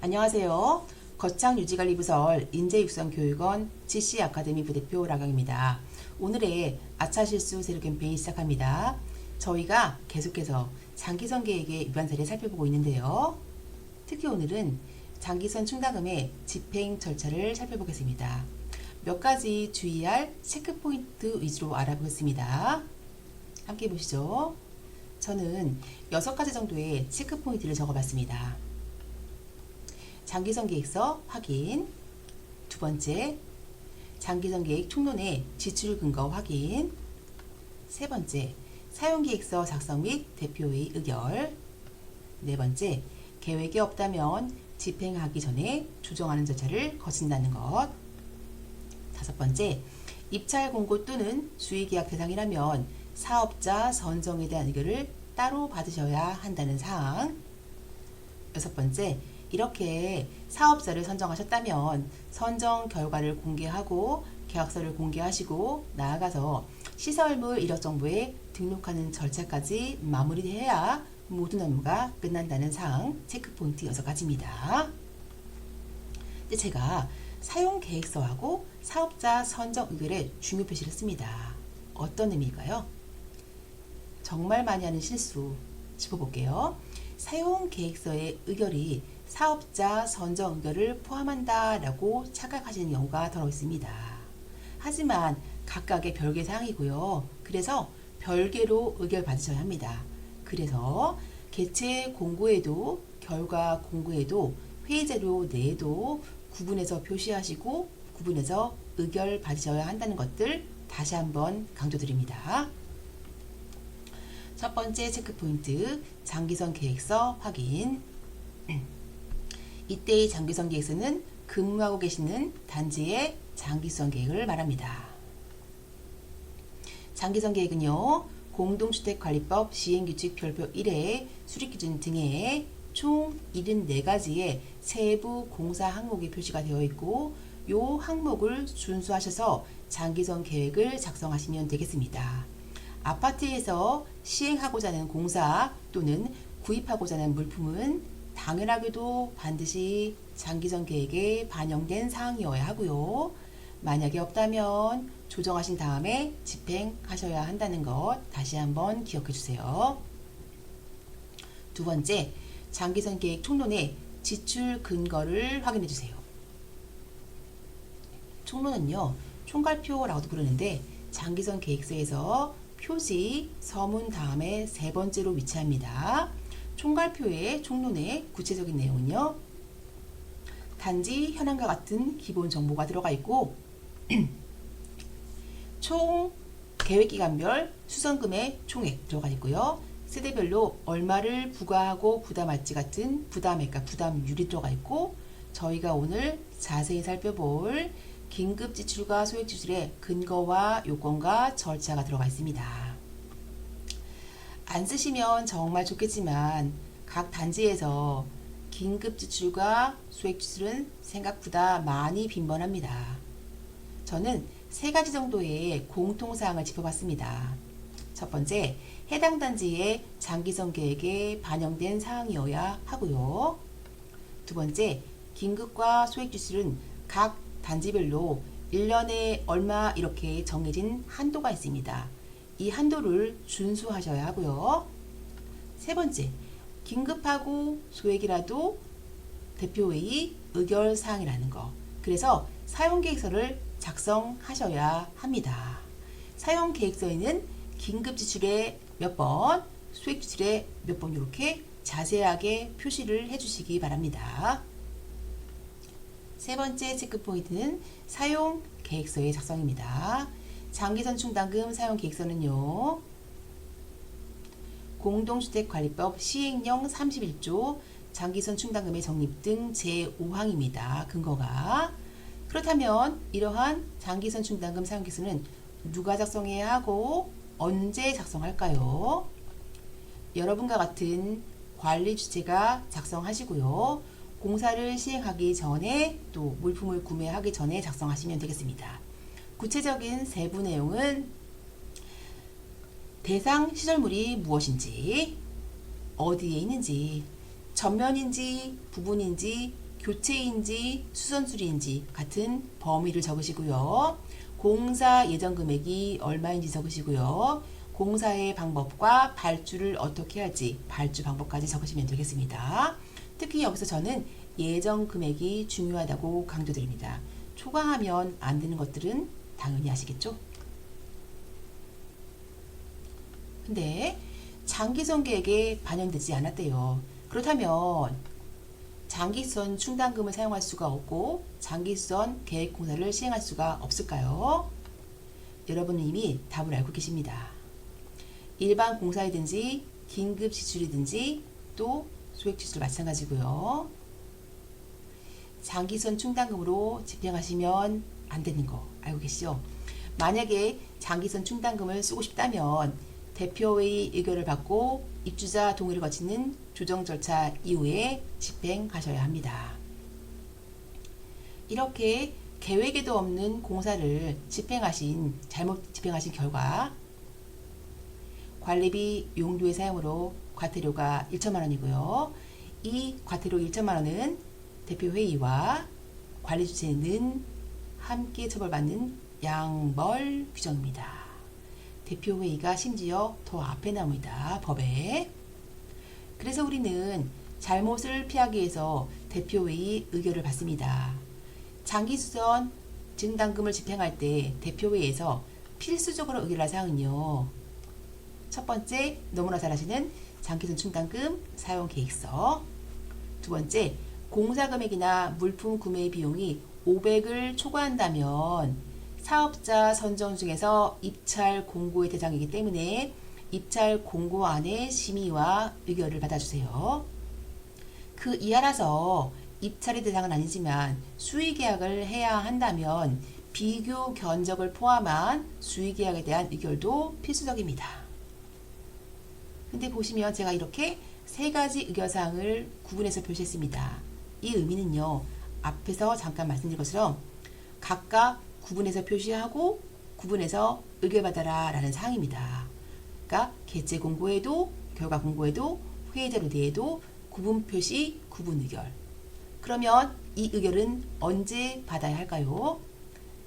안녕하세요. 거창 유지관리 부설 인재육성교육원 GC 아카데미 부대표 라경입니다. 오늘의 아차 실수 세로 캠페인 시작합니다. 저희가 계속해서 장기선 계획의 위반 사례 살펴보고 있는데요. 특히 오늘은 장기선 충당금의 집행 절차를 살펴보겠습니다. 몇 가지 주의할 체크포인트 위주로 알아보겠습니다. 함께 보시죠. 저는 6가지 정도의 체크포인트를 적어봤습니다. 장기선 계획서 확인. 두 번째, 장기선 계획 총론의 지출 근거 확인. 세 번째, 사용 계획서 작성 및 대표의 의결. 네 번째, 계획이 없다면 집행하기 전에 조정하는 절차를 거친다는 것. 다섯 번째, 입찰 공고 또는 수의계약 대상이라면 사업자 선정에 대한 의결을 따로 받으셔야 한다는 사항. 여섯 번째, 이렇게 사업자를 선정하셨다면 선정 결과를 공개하고 계약서를 공개하시고 나아가서 시설물 이력 정보에 등록하는 절차까지 마무리해야 모든 업무가 끝난다는 사항 체크포인트 6가지입니다. 근데 제가 사용 계획서하고 사업자 선정 의결에 중요 표시를 했습니다. 어떤 의미일까요? 정말 많이 하는 실수 짚어볼게요. 사용 계획서의 의결이 사업자 선정 의결을 포함한다 라고 착각하시는 경우가 더러 있습니다. 하지만 각각의 별개 사항이고요. 그래서 별개로 의결 받으셔야 합니다. 그래서 개최 공고에도 결과 공고에도 회의 자료 내에도 구분해서 표시하시고 구분해서 의결 받으셔야 한다는 것들 다시 한번 강조드립니다. 첫 번째 체크포인트, 장기선 계획서 확인. 이때의 장기선 계획서는 근무하고 계시는 단지의 장기선 계획을 말합니다. 장기선 계획은요, 공동주택관리법 시행규칙 별표 1회 수립기준 등에 총 74가지의 세부 공사 항목이 표시가 되어 있고 이 항목을 준수하셔서 장기선 계획을 작성하시면 되겠습니다. 아파트에서 시행하고자 하는 공사 또는 구입하고자 하는 물품은 당연하게도 반드시 장기선 계획에 반영된 사항이어야 하고요. 만약에 없다면 조정하신 다음에 집행하셔야 한다는 것 다시 한번 기억해 주세요. 두 번째, 장기선 계획 총론의 지출 근거를 확인해 주세요. 총론은요, 총괄표라고도 부르는데 장기선 계획서에서 표지, 서문 다음에 세 번째로 위치합니다. 총괄표의 총론의 구체적인 내용은요, 단지 현황과 같은 기본 정보가 들어가 있고 총 계획기간별 수선금의 총액 들어가 있고요. 세대별로 얼마를 부과하고 부담할지 같은 부담액과 부담률이 들어가 있고 저희가 오늘 자세히 살펴볼 긴급 지출과 소액 지출의 근거와 요건과 절차가 들어가 있습니다. 안 쓰시면 정말 좋겠지만 각 단지에서 긴급 지출과 소액 지출은 생각보다 많이 빈번합니다. 저는 3가지 정도의 공통사항을 짚어봤습니다. 첫 번째, 해당 단지의 장기선 계획에 반영된 사항이어야 하고요. 두 번째, 긴급과 소액 지출은 각 단지별로 1년에 얼마 이렇게 정해진 한도가 있습니다. 이 한도를 준수하셔야 하고요. 세 번째, 긴급하고 소액이라도 대표회의 의결사항이라는 거. 그래서 사용계획서를 작성하셔야 합니다. 사용계획서에는 긴급지출에 몇 번, 소액지출에 몇 번 이렇게 자세하게 표시를 해주시기 바랍니다. 세 번째 체크포인트는 사용계획서의 작성입니다. 장기선 충당금 사용계획서는요, 공동주택관리법 시행령 31조 장기선 충당금의 적립 등 제5항입니다. 근거가. 그렇다면 이러한 장기선 충당금 사용계획서는 누가 작성해야 하고 언제 작성할까요? 여러분과 같은 관리 주체가 작성하시고요. 공사를 시행하기 전에 또 물품을 구매하기 전에 작성하시면 되겠습니다. 구체적인 세부 내용은 대상 시설물이 무엇인지, 어디에 있는지, 전면인지 부분인지 교체인지 수선수리인지 같은 범위를 적으시고요. 공사 예정 금액이 얼마인지 적으시고요. 공사의 방법과 발주를 어떻게 할지 발주 방법까지 적으시면 되겠습니다. 특히 여기서 저는 예정 금액이 중요하다고 강조드립니다. 초과하면 안 되는 것들은 당연히 아시겠죠? 근데 장기선 계획에 반영되지 않았대요. 그렇다면 장기선 충당금을 사용할 수가 없고 장기선 계획 공사를 시행할 수가 없을까요? 여러분은 이미 답을 알고 계십니다. 일반 공사이든지 긴급 지출이든지 또 소액 지출 마찬가지고요. 장기선 충당금으로 집행하시면 안 되는 거 알고 계시죠? 만약에 장기선 충당금을 쓰고 싶다면 대표회의 의결을 받고 입주자 동의를 거치는 조정 절차 이후에 집행하셔야 합니다. 이렇게 계획에도 없는 공사를 잘못 집행하신 결과 관리비 용도의 사용으로 과태료가 1천만 원이고요. 이 과태료 1천만 원은 대표회의와 관리주체는 함께 처벌받는 양벌 규정입니다. 대표회의가 심지어 더 앞에 나옵니다. 법에. 그래서 우리는 잘못을 피하기 위해서 대표회의 의결을 받습니다. 장기수선 증당금을 집행할 때 대표회의에서 필수적으로 의결할 사항은요. 첫 번째, 너무나 잘 아시는 장기수선 충당금 사용계획서. 두 번째, 공사금액이나 물품 구매 비용이 500을 초과한다면 사업자 선정 중에서 입찰 공고의 대상이기 때문에 입찰 공고안의 심의와 의결을 받아주세요. 그 이하라서 입찰의 대상은 아니지만 수의계약을 해야 한다면 비교 견적을 포함한 수의계약에 대한 의결도 필수적입니다. 근데 보시면 제가 이렇게 세 가지 의결사항을 구분해서 표시했습니다. 이 의미는요, 앞에서 잠깐 말씀드린 것처럼 각각 구분해서 표시하고 구분해서 의결받아라 라는 사항입니다. 그러니까 개최 공고에도 결과 공고에도 회의자료 내에도 구분 표시, 구분 의결. 그러면 이 의결은 언제 받아야 할까요?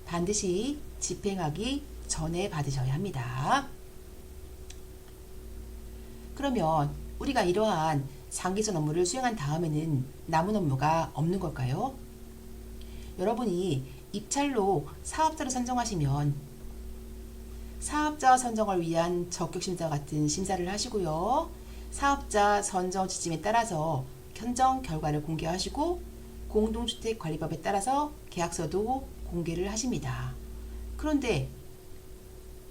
반드시 집행하기 전에 받으셔야 합니다. 그러면 우리가 이러한 장기전 업무를 수행한 다음에는 남은 업무가 없는 걸까요? 여러분이 입찰로 사업자를 선정하시면 사업자 선정을 위한 적격심사 같은 심사를 하시고요. 사업자 선정 지침에 따라서 현정 결과를 공개하시고 공동주택관리법에 따라서 계약서도 공개를 하십니다. 그런데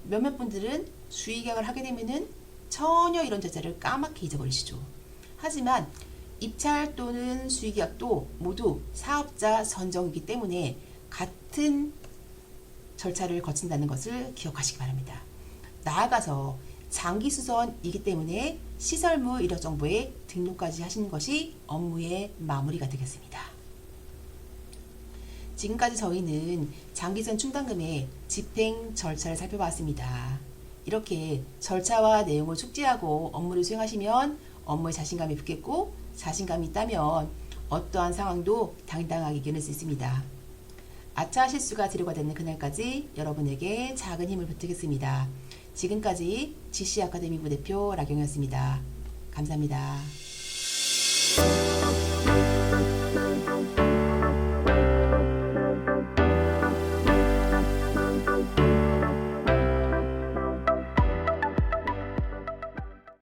몇몇 분들은 수의계약을 하게 되면은 전혀 이런 절차를 까맣게 잊어버리시죠. 하지만 입찰 또는 수의계약도 모두 사업자 선정이기 때문에 같은 절차를 거친다는 것을 기억하시기 바랍니다. 나아가서 장기수선이기 때문에 시설물 이력 정보에 등록까지 하시는 것이 업무의 마무리가 되겠습니다. 지금까지 저희는 장기수선 충당금의 집행 절차를 살펴봤습니다. 이렇게 절차와 내용을 숙지하고 업무를 수행하시면 업무에 자신감이 붙겠고 자신감이 있다면 어떠한 상황도 당당하게 이겨낼 수 있습니다. 아차 실수가 재료가 되는 그날까지 여러분에게 작은 힘을 보태겠습니다. 지금까지 GC 아카데미 부대표 라경이었습니다. 감사합니다.